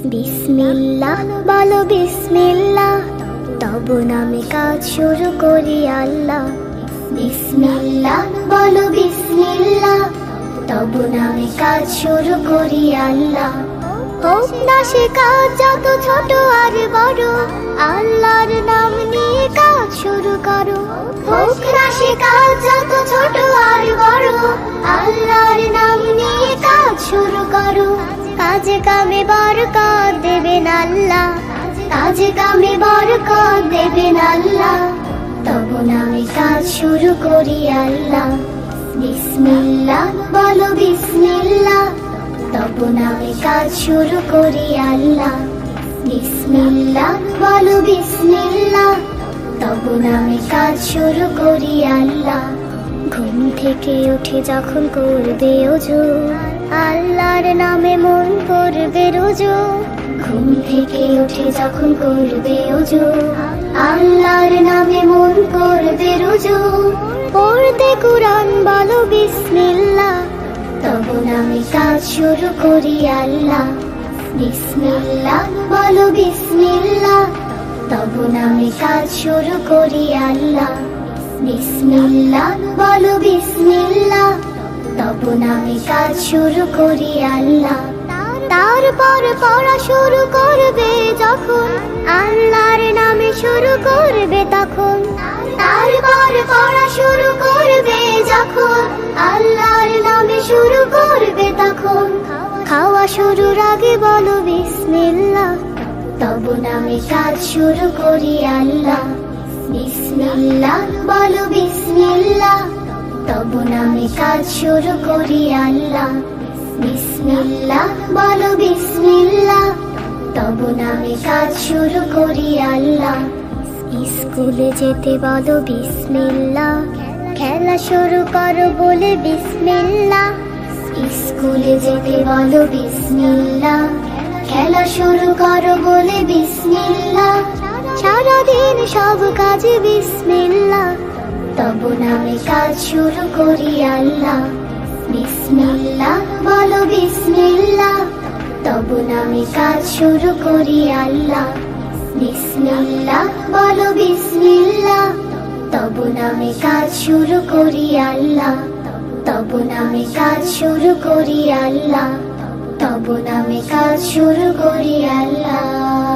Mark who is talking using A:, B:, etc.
A: বিসমিল্লাহ বলো বিসমিল্লাহ, তব নামে কাজ শুরু করি আল্লাহ। বিসমিল্লাহ বলো বিসমিল্লাহ, তব নামে কাজ শুরু করি আল্লাহ। হোক না সে কাজ যত ছোট আর বড়, আল্লাহর নাম নিয়ে কাজ শুরু করো। হোক না সে কাজ যত ছোট আর বড়, আল্লাহর নাম নিয়ে কাজ শুরু করো। কাজে কামে বরকত দেবেন আল্লাহ, কাজে কামে বরকত দেবেন আল্লাহ। তব নামে কাজ শুরু করি আল্লাহ। বিসমিল্লাহ বলো বিসমিল্লাহ, তব নামে কাজ শুরু করি আল্লাহ। বিসমিল্লাহ বলো বিসমিল্লাহ, তব নামে কাজ শুরু করি আল্লাহ। ঘুম থেকে উঠে যখন করবে ওযু, আল্লাহর নামে মন করবে রুজু। ঘুম থেকে উঠে যখন করবে ওযু, আল্লাহর নামে মন করবে রুজু। পড়তে কুরআন বলো বিসমিল্লাহ, তব নামে কাজ শুরু করি আল্লাহ। বিসমিল্লাহ বলো বিসমিল্লাহ, তব নামে কাজ শুরু করি আল্লাহ। বিসমিল্লাহ বলো বিসমিল্লাহ, তব নামে কাজ শুরু করি আল্লাহ। তারপর পড়া শুরু করবে যখন, আল্লাহর নামে শুরু করবে তখন। তারপর পড়া শুরু করবে যখন, আল্লাহর নামে শুরু করবে তখন। খাওয়া শুরুর আগে বলো বিসমিল্লাহ, তব নামে কাজ শুরু করি আল্লাহ। বিসমিল্লাহ বলো বিসমিল্লাহ, তব নামে কাজ শুরু করি আল্লাহ। বিসমিল্লাহ বলো বিসমিল্লাহ, তব নামে কাজ শুরু করি আল্লাহ। স্কুলে যেতে বলো বিসমিল্লাহ, খেলা শুরু করো বলে বিসমিল্লাহ। স্কুলে যেতে বলো বিসমিল্লাহ, খেলা শুরু করো বলে বিসমিল্লাহ। সারাদিন সব কাজে বিসমিল্লাহ, তব নামে কাজ শুরু করি আল্লাহ। বিসমিল্লাহ বলো বিসমিল্লাহ, তব নামে কাজ শুরু করি আল্লাহ। বিসমিল্লাহ বলো বিসমিল্লাহ, তব নামে কাজ শুরু করি আল্লাহ। তব নামে কাজ শুরু করি আল্লাহ, তব নামে কাজ শুরু করি আল্লাহ।